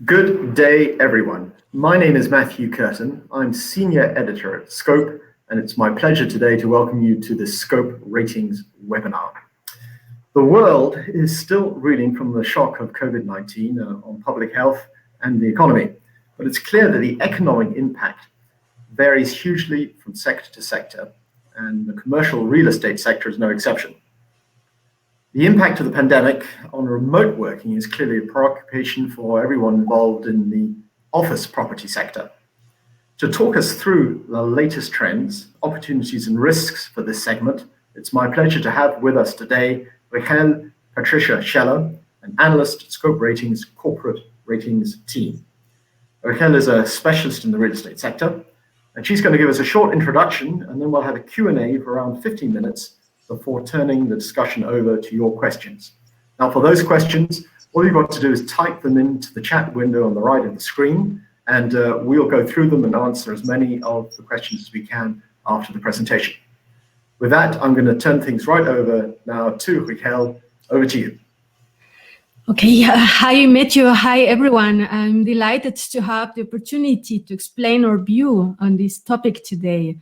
Good day, everyone. My name is Matthew Curtin. I'm Senior Editor at Scope, and it's my pleasure today to welcome you to this Scope Ratings webinar. The world is still reeling from the shock of COVID-19 on public health and the economy, but it's clear that the economic impact varies hugely from sector to sector, and the commercial real estate sector is no exception. The impact of the pandemic on remote working is clearly a preoccupation for everyone involved in the office property sector. To talk us through the latest trends, opportunities and risks for this segment, it's my pleasure to have with us today Rigel Patricia Scheller, an analyst at Scope Ratings corporate ratings team. Rigel is a specialist in the real estate sector, and she's going to give us a short introduction, and then we'll have a Q&A for around 15 minutes before turning the discussion over to your questions. Now, for those questions, all you've got to do is type them into the chat window on the right of the screen, and we'll go through them and answer as many of the questions as we can after the presentation. With that, I'm going to turn things right over now to Rigel. Over to you. Okay, hi Matthew, hi everyone. I'm delighted to have the opportunity to explain our view on this topic today.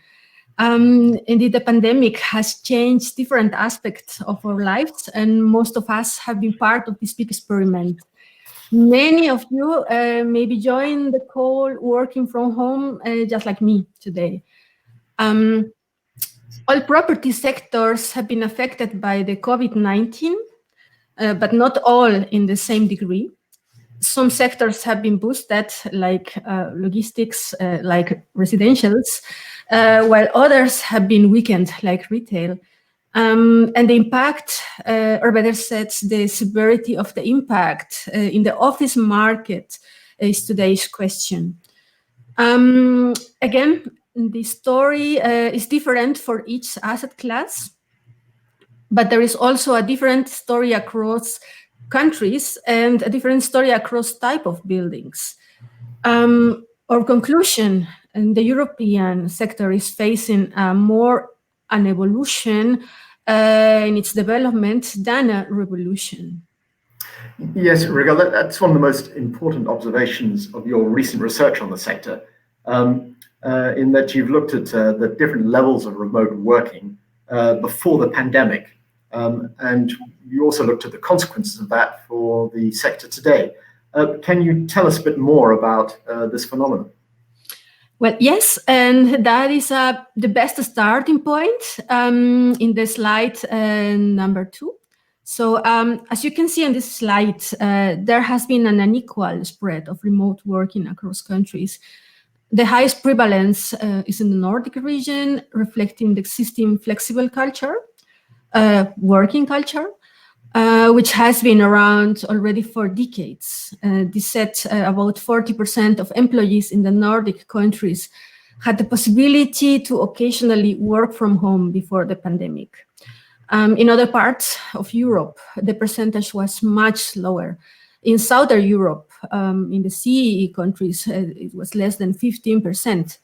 Indeed, the pandemic has changed different aspects of our lives, and most of us have been part of this big experiment. Many of you maybe joined the call working from home, just like me today. All property sectors have been affected by the COVID-19, but not all in the same degree. Some sectors have been boosted, like logistics, like residentials, while others have been weakened, like retail. And the impact, or better said, the severity of the impact in the office market is today's question. Again, the story is different for each asset class, but there is also a different story across countries and a different story across type of buildings. Our conclusion, and the European sector is facing an evolution in its development than a revolution. Yes, Rigel, that's one of the most important observations of your recent research on the sector, in that you've looked at the different levels of remote working before the pandemic, and you also looked at the consequences of that for the sector today. Can you tell us a bit more about this phenomenon? Well, yes, and that is the best starting point in the slide number 2. So as you can see on this slide, there has been an unequal spread of remote working across countries. The highest prevalence is in the Nordic region, reflecting the existing flexible culture, working culture, which has been around already for decades. This said, about 40% of employees in the Nordic countries had the possibility to occasionally work from home before the pandemic. In other parts of Europe, the percentage was much lower. In Southern Europe, in the CEE countries, it was less than 15%.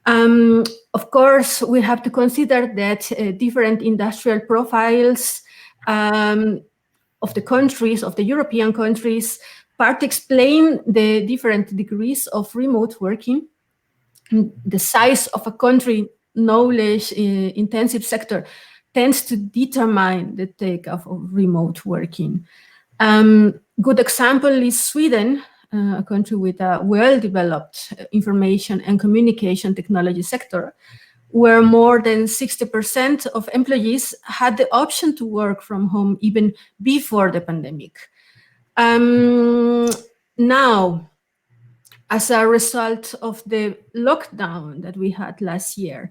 Of course, we have to consider that different industrial profiles of the countries, of the European countries, part explain the different degrees of remote working. The size of a country knowledge intensive sector tends to determine the take-off of remote working. Good example is Sweden, a country with a well-developed information and communication technology sector, where more than 60% of employees had the option to work from home even before the pandemic. Now, as a result of the lockdown that we had last year,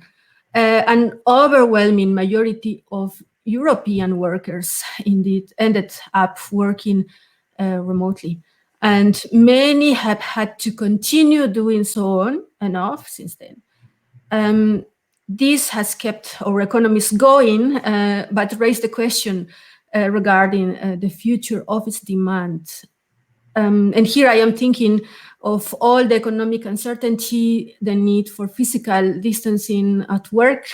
an overwhelming majority of European workers indeed ended up working remotely. And many have had to continue doing so on and off since then. This has kept our economies going, but raised the question regarding the future office demand. And here I am thinking of all the economic uncertainty, the need for physical distancing at work,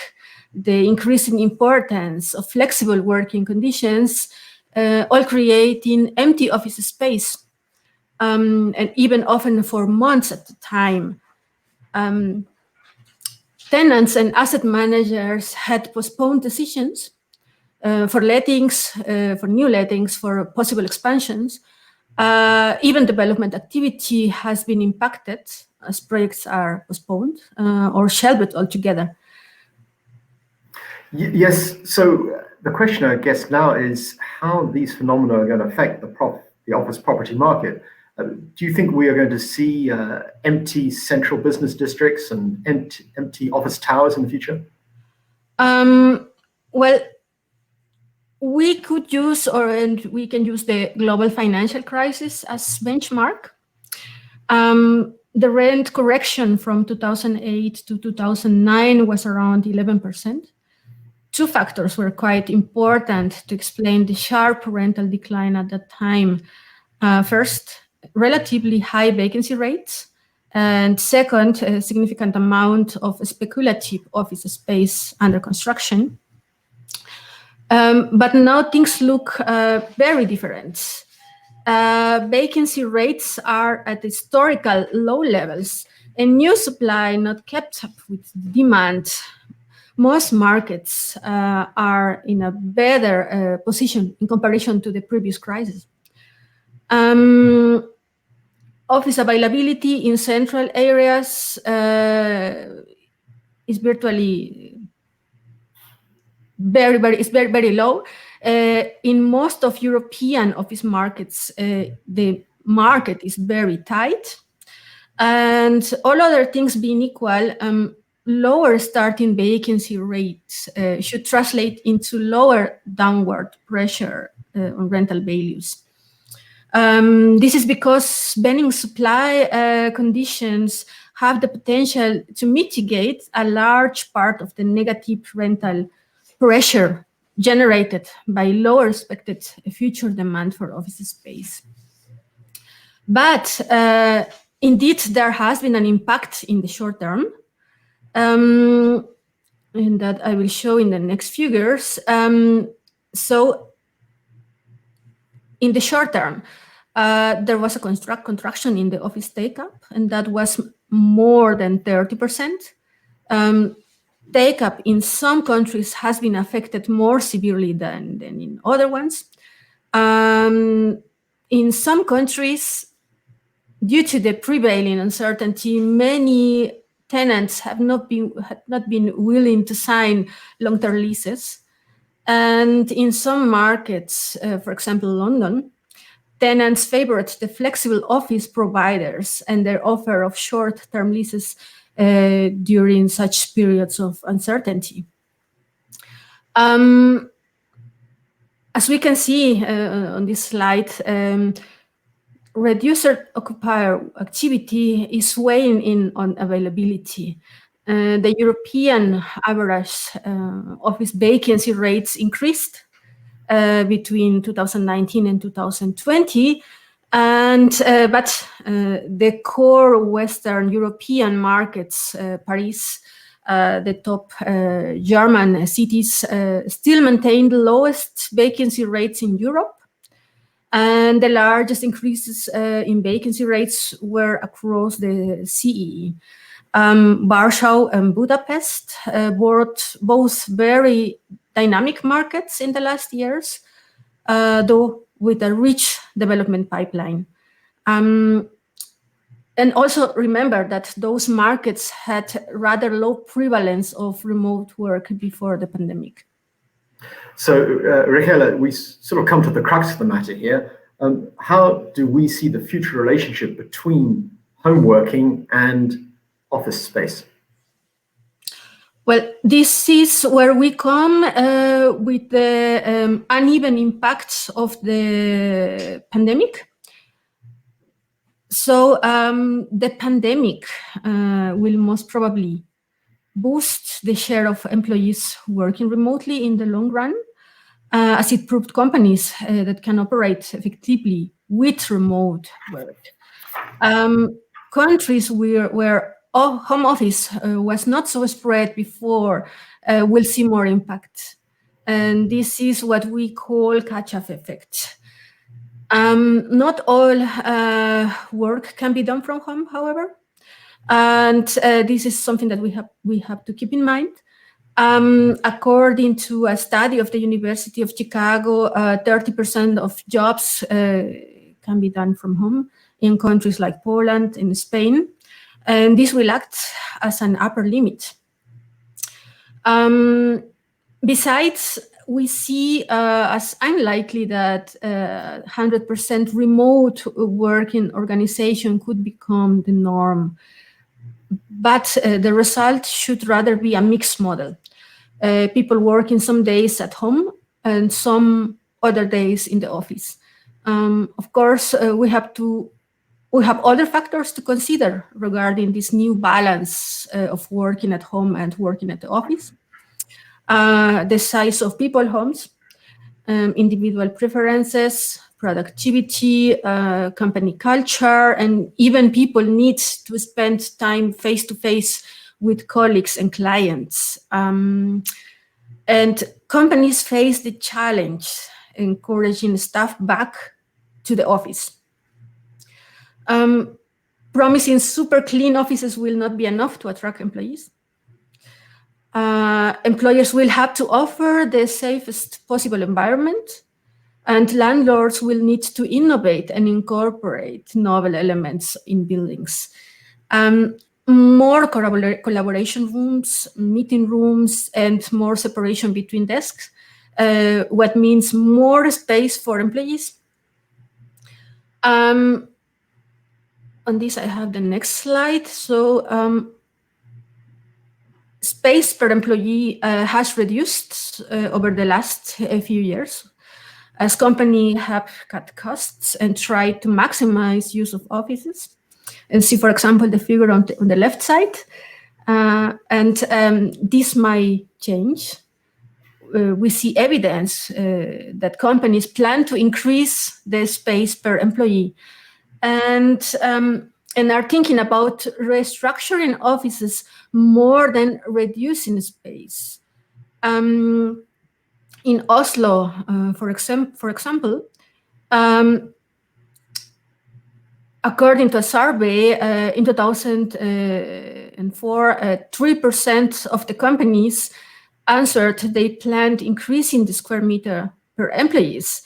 the increasing importance of flexible working conditions, all creating empty office space. and even often for months at a time. Tenants and asset managers had postponed decisions for lettings, for new lettings, for possible expansions. Even development activity has been impacted as projects are postponed or shelved altogether. Yes, so the question I guess now is how these phenomena are going to affect the office property market. Do you think we are going to see empty central business districts and empty office towers in the future? Well, we could use, and we can use the global financial crisis as benchmark. The rent correction from 2008 to 2009 was around 11%. Two factors were quite important to explain the sharp rental decline at that time. First, relatively high vacancy rates, and second, a significant amount of speculative office space under construction. But now things look very different. Vacancy rates are at historical low levels, and new supply not kept up with demand. Most markets are in a better position in comparison to the previous crisis. Office availability in central areas is virtually very low. In most of European office markets, the market is very tight. And all other things being equal, lower starting vacancy rates should translate into lower downward pressure on rental values. This is because bending supply conditions have the potential to mitigate a large part of the negative rental pressure generated by lower expected future demand for office space. But indeed, there has been an impact in the short term, and that I will show in the next figures. So in the short term, there was a contraction in the office take-up, and that was more than 30%. Take-up in some countries has been affected more severely than in other ones. In some countries, due to the prevailing uncertainty, many tenants had not been willing to sign long-term leases. And in some markets, for example, London, tenants favored the flexible office providers and their offer of short-term leases during such periods of uncertainty. As we can see on this slide, reduced occupier activity is weighing in on availability. The European average office vacancy rates increased between 2019 and 2020, but the core Western European markets, Paris, the top German cities, still maintain the lowest vacancy rates in Europe. And the largest increases in vacancy rates were across the CEE. Warsaw and Budapest both very dynamic markets in the last years, though with a rich development pipeline. And also remember that those markets had rather low prevalence of remote work before the pandemic. So, Rigel, we sort of come to the crux of the matter here. How do we see the future relationship between home working and office space? Well, this is where we come with the uneven impacts of the pandemic. So the pandemic will most probably boost the share of employees working remotely in the long run, as it proved companies that can operate effectively with remote work. Countries where home office was not so spread before will see more impact. And this is what we call catch-up effect. Not all work can be done from home, however, and this is something that we have to keep in mind. According to a study of the University of Chicago, 30% of jobs can be done from home in countries like Poland and Spain, and this will act as an upper limit. Besides, we see as unlikely that 100% remote working organization could become the norm. But the result should rather be a mixed model. People working some days at home and some other days in the office. Of course, we have other factors to consider regarding this new balance of working at home and working at the office. The size of people homes, individual preferences, productivity, company culture, and even people need to spend time face-to-face with colleagues and clients. And companies face the challenge encouraging staff back to the office. Promising super clean offices will not be enough to attract employees. Employers will have to offer the safest possible environment, and landlords will need to innovate and incorporate novel elements in buildings. More collaboration rooms, meeting rooms, and more separation between desks, what means more space for employees. On this, I have the next slide. So space per employee has reduced over the last few years as companies have cut costs and tried to maximize use of offices. And see, for example, the figure on the left side. This might change. We see evidence that companies plan to increase the space per employee and are thinking about restructuring offices more than reducing space. In Oslo, for example, according to a survey in 2004, 3% of the companies answered they planned increasing the square meter per employees.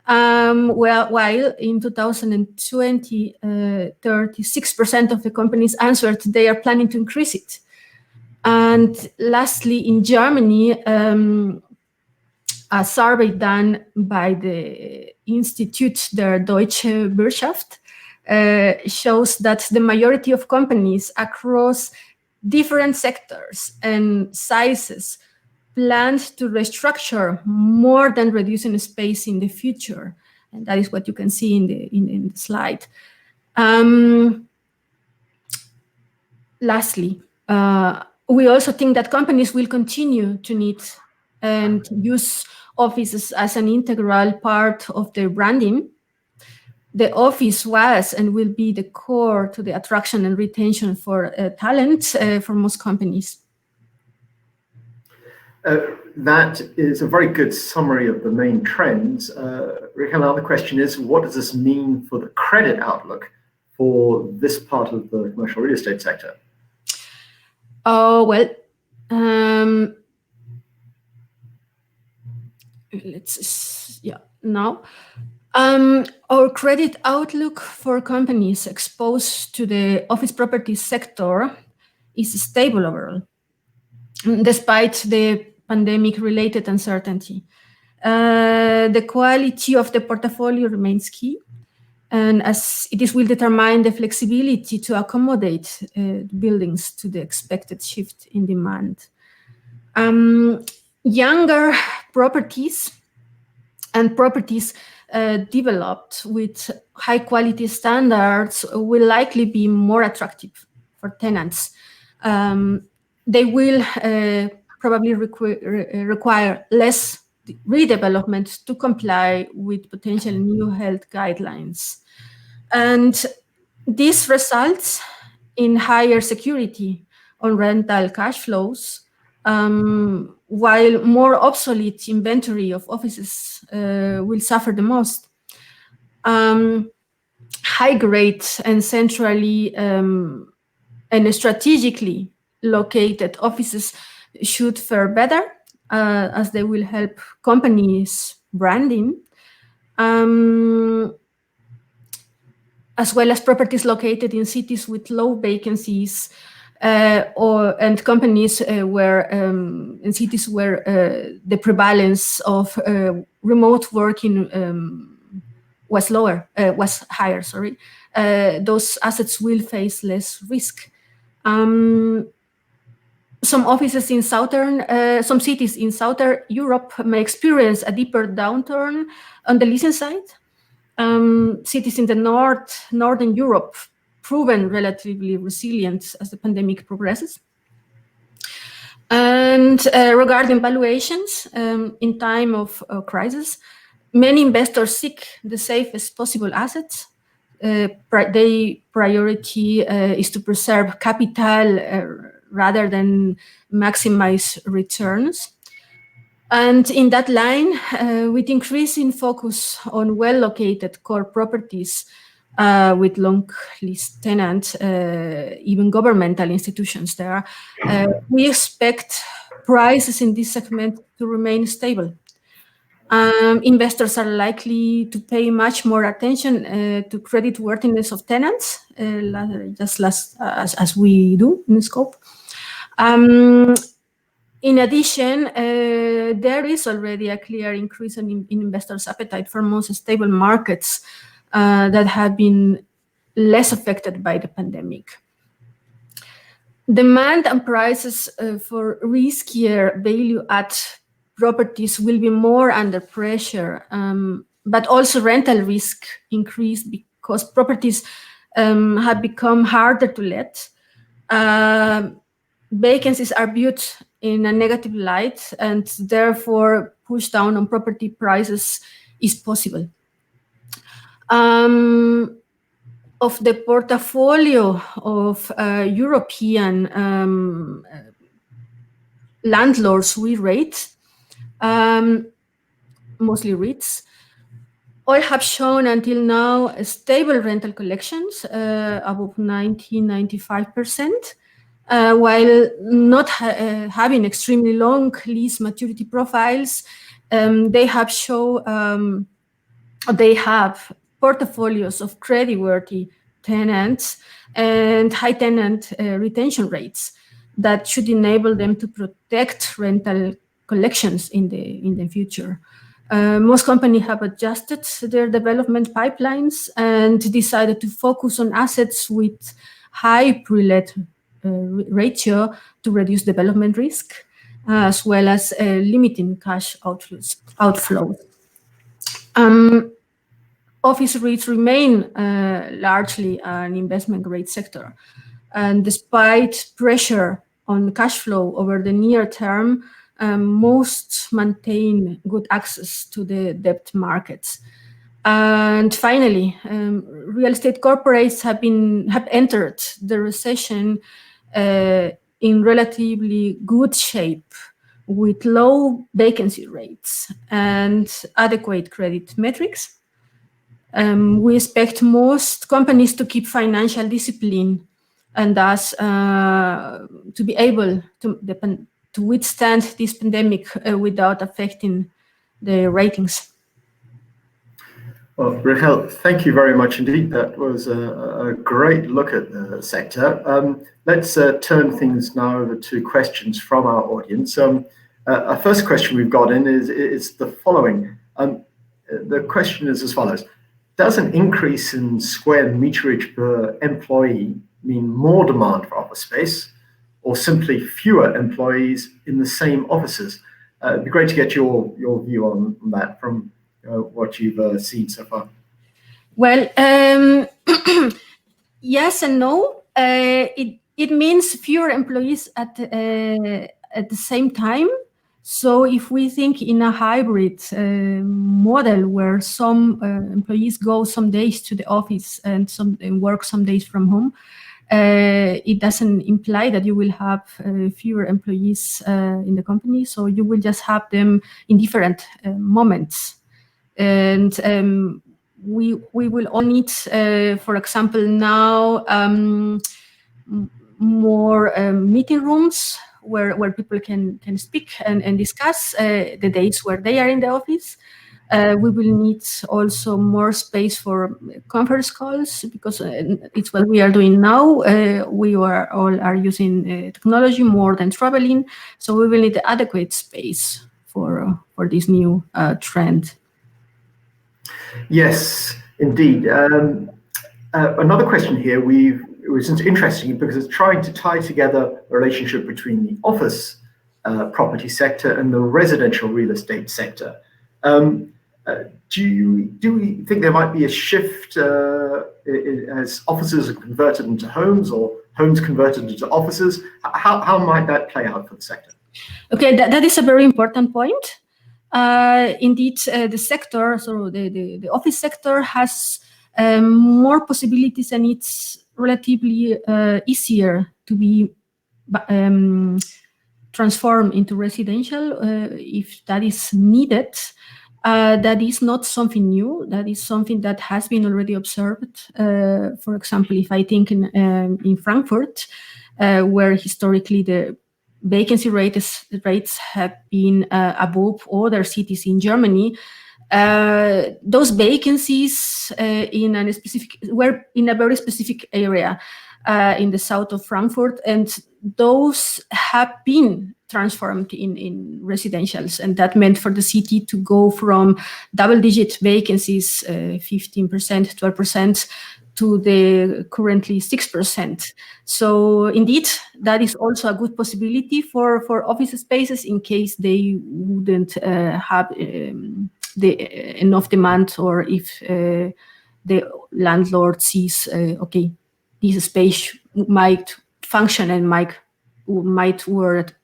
While in 2020, 36% of the companies answered they are planning to increase it. And lastly, in Germany, a survey done by the Institute der Deutsche Wirtschaft shows that the majority of companies across different sectors and sizes planned to restructure more than reducing space in the future. And that is what you can see in the slide. Lastly, we also think that companies will continue to need and use offices as an integral part of their branding. The office was and will be the core to the attraction and retention for talent for most companies. That is a very good summary of the main trends. Rigel, now the question is, what does this mean for the credit outlook for this part of the commercial real estate sector? Oh, well, now. Our credit outlook for companies exposed to the office property sector is stable overall, despite the pandemic-related uncertainty. The quality of the portfolio remains key, and as it will determine the flexibility to accommodate buildings to the expected shift in demand. Younger properties and properties developed with high-quality standards will likely be more attractive for tenants. They will probably require less redevelopment to comply with potential new health guidelines. And this results in higher security on rental cash flows, while more obsolete inventory of offices will suffer the most. high grade and centrally and strategically located offices should fare better, as they will help companies' branding, as well as properties located in cities with low vacancies, and companies in cities where the prevalence of remote working was higher. Sorry, those assets will face less risk. Some cities in Southern Europe may experience a deeper downturn on the leasing side. Cities in the Northern Europe proven relatively resilient as the pandemic progresses. And regarding valuations, in time of crisis, many investors seek the safest possible assets. Their priority is to preserve capital rather than maximize returns. And in that line, with increasing focus on well-located core properties with long lease tenants, even governmental institutions there, we expect prices in this segment to remain stable. Investors are likely to pay much more attention to creditworthiness of tenants, as we do in Scope. In addition, there is already a clear increase in investors' appetite for more stable markets that have been less affected by the pandemic. Demand and prices for riskier value-add properties will be more under pressure, but also rental risk increased because properties have become harder to let. Vacancies are viewed in a negative light, and therefore push down on property prices is possible. Of the portfolio of European landlords we rate, mostly REITs, all have shown until now stable rental collections above 90-95%. While not having extremely long lease maturity profiles, they have portfolios of creditworthy tenants and high tenant retention rates that should enable them to protect rental collections in the future. Most companies have adjusted their development pipelines and decided to focus on assets with high pre-let ratio to reduce development risk, as well as limiting cash outflows. Office REITs remain largely an investment grade sector, and despite pressure on cash flow over the near term, most maintain good access to the debt markets. And finally, real estate corporates have entered the recession in relatively good shape, with low vacancy rates and adequate credit metrics. We expect most companies to keep financial discipline and thus to be able to withstand this pandemic without affecting the ratings. Well, Rigel, thank you very much indeed. That was a great look at the sector. Let's turn things now over to questions from our audience. Our first question we've got in is the following. The question is as follows. Does an increase in square meterage per employee mean more demand for office space, or simply fewer employees in the same offices? It'd be great to get your view on that from what you've seen so far. Well, yes and no. It means fewer employees at the same time. So if we think in a hybrid model where some employees go some days to the office and work some days from home, it doesn't imply that you will have fewer employees in the company. So you will just have them in different moments. And we will all need, for example, now more meeting rooms where people can speak and discuss the days where they are in the office. We will need also more space for conference calls, because it's what we are doing now. We all are using technology more than traveling, so we will need adequate space for this new trend. Yes, indeed. Another question here, it was interesting because it's trying to tie together the relationship between the office property sector and the residential real estate sector. Do we think there might be a shift as offices are converted into homes or homes converted into offices? How might that play out for the sector? Okay, that is a very important point. Indeed, the sector, so the office sector has more possibilities, and it's relatively easier to be transformed into residential if that is needed. That is not something new. That is something that has been already observed. For example, if I think in Frankfurt, where historically the vacancy rates have been above other cities in Germany, those vacancies were in a very specific area in the south of Frankfurt, and those have been transformed in residentials, and that meant for the city to go from double-digit vacancies, 15%, 12%, to the currently 6%. So indeed, that is also a good possibility for office spaces in case they wouldn't have enough demand, or if the landlord sees, okay, this space might function and might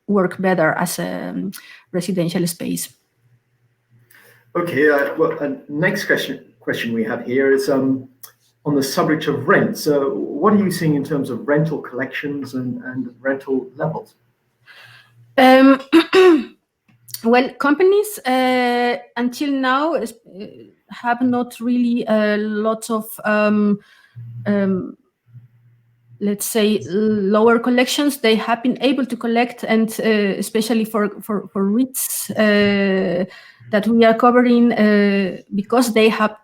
work better as a residential space. Okay, well, next question we have here is on the subject of rent. So what are you seeing in terms of rental collections and rental levels? Well, companies until now have not really lots of let's say lower collections. They have been able to collect, and especially for REITs that we are covering, because they have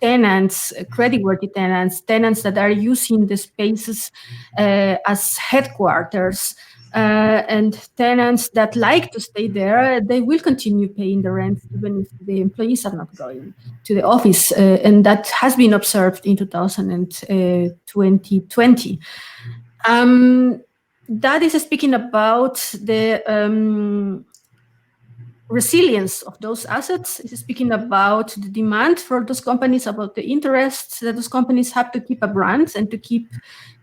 tenants, creditworthy tenants that are using the spaces as headquarters, and tenants that like to stay there, they will continue paying the rent even if the employees are not going to the office, and that has been observed in 2020. That is speaking about the resilience of those assets. Is speaking about the demand for those companies, about the interest that those companies have to keep a brand and to keep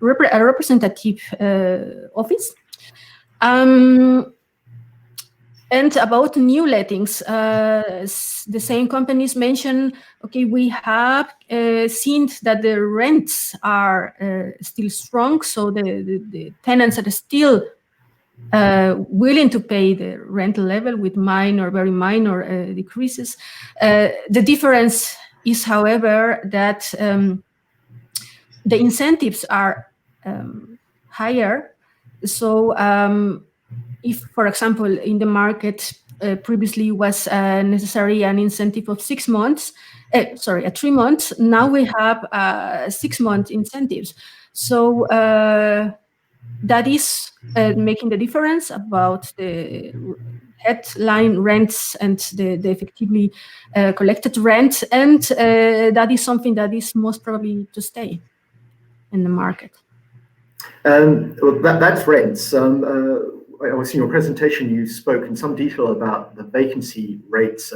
a representative office. And about new lettings, the same companies mention, okay, we have seen that the rents are still strong, so the tenants are still willing to pay the rental level with minor, very minor decreases. The difference is, however, that the incentives are higher. So if, for example, in the market previously was necessary an incentive of 6 months, 3 months, now we have 6 month incentives. So that is making the difference about the headline rents and the effectively collected rent, and that is something that is most probably to stay in the market. Well, that's rents. I was in your presentation, you spoke in some detail about the vacancy rates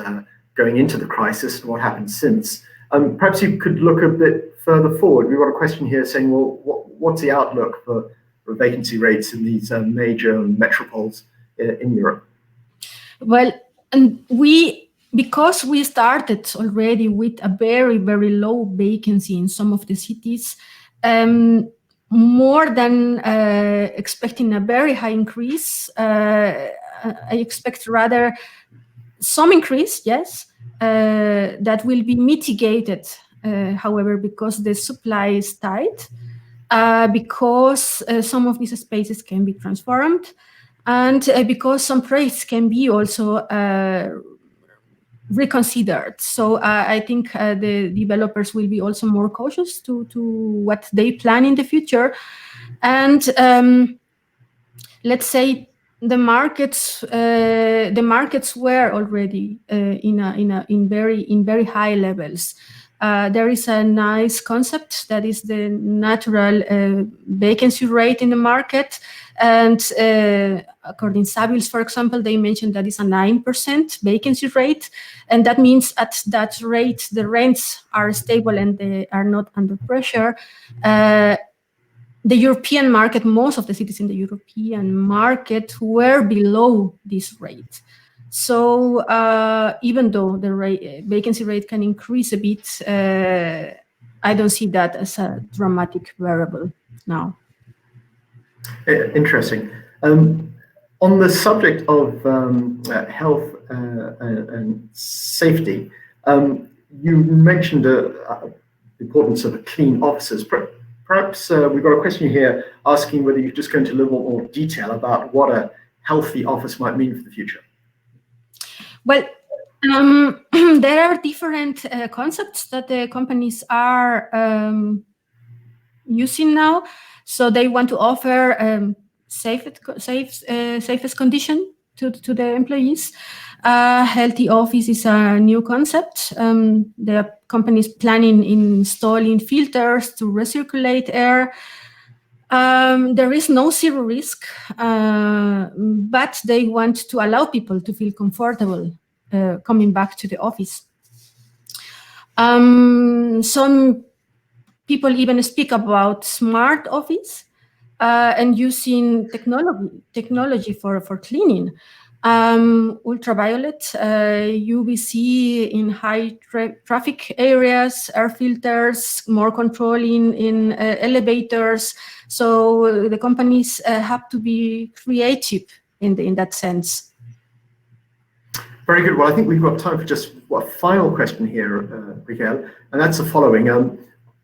going into the crisis and what happened since. Perhaps you could look a bit further forward. We've got a question here saying, well, what's the outlook for vacancy rates in these major metropoles in Europe? Well, and because we started already with a very, very low vacancy in some of the cities, more than expecting a very high increase, I expect rather Some increase, yes, that will be mitigated, however, because the supply is tight, because some of these spaces can be transformed, and because some projects can be also reconsidered. So I think the developers will be also more cautious to what they plan in the future. And let's say the markets were already in very high levels. There is a nice concept that is the natural vacancy rate in the market, and according to Savills, for example, they mentioned that is a 9% vacancy rate, and that means at that rate the rents are stable and they are not under pressure. The European market, most of the cities in the European market were below this rate. So even though the vacancy rate can increase a bit, I don't see that as a dramatic variable now. Interesting. On the subject of health and safety, you mentioned the importance of clean offices. Perhaps we've got a question here asking whether you could just go into a little more detail about what a healthy office might mean for the future. Well, there are different concepts that the companies are using now. So they want to offer safest condition to the employees. Healthy office is a new concept. The company is planning installing filters to recirculate air. There is no zero risk, but they want to allow people to feel comfortable coming back to the office. Some people even speak about smart office and using technology for cleaning. Ultraviolet, UVC in high traffic areas, air filters, more controlling in elevators. So the companies have to be creative in that sense. Very good. Well, I think we've got time for just a final question here, Rigel, and that's the following.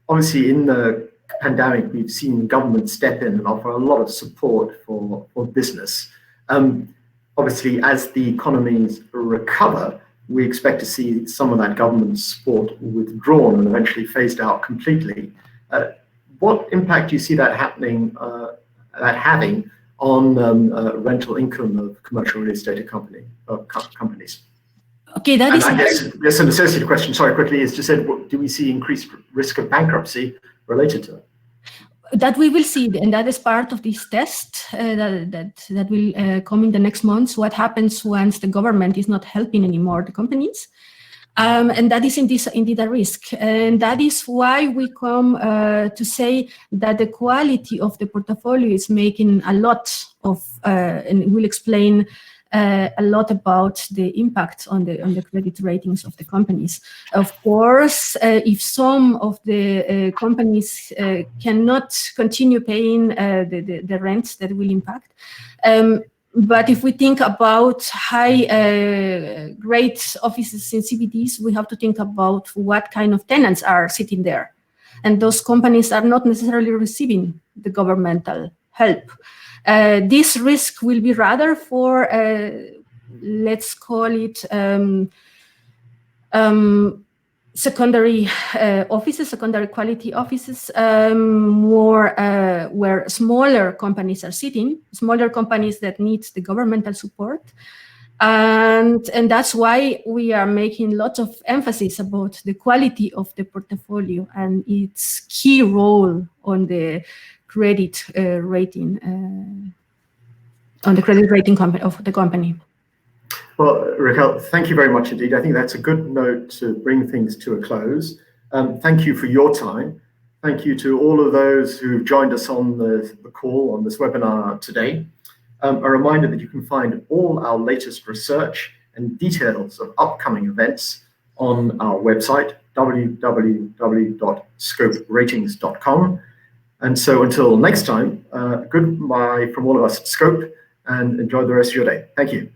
Obviously, in the pandemic, we've seen government step in and offer a lot of support for business. Obviously, as the economies recover, we expect to see some of that government support withdrawn and eventually phased out completely. What impact do you see that having on rental income of commercial real estate companies? Okay, that is. I guess an associated question, sorry, quickly, is just said, do we see increased risk of bankruptcy related to it? That we will see, and that is part of this test that will come in the next months. What happens once the government is not helping anymore the companies, and that is indeed a risk, and that is why we come to say that the quality of the portfolio is making a lot of, and we'll explain a lot about the impact on the credit ratings of the companies. Of course, if some of the companies cannot continue paying the rent, that will impact. But if we think about high grade offices in CBDs, we have to think about what kind of tenants are sitting there. And those companies are not necessarily receiving the governmental help. This risk will be rather for, let's call it, secondary offices, secondary quality offices, more where smaller companies are sitting, smaller companies that need the governmental support. And that's why we are making lots of emphasis about the quality of the portfolio and its key role on the credit rating, on the credit rating of the company. Well, Rigel, thank you very much indeed. I think that's a good note to bring things to a close. Thank you for your time. Thank you to all of those who've joined us on the call on this webinar today. A reminder that you can find all our latest research and details of upcoming events on our website, www.scoperatings.com. And so until next time, goodbye from all of us at Scope, and enjoy the rest of your day. Thank you.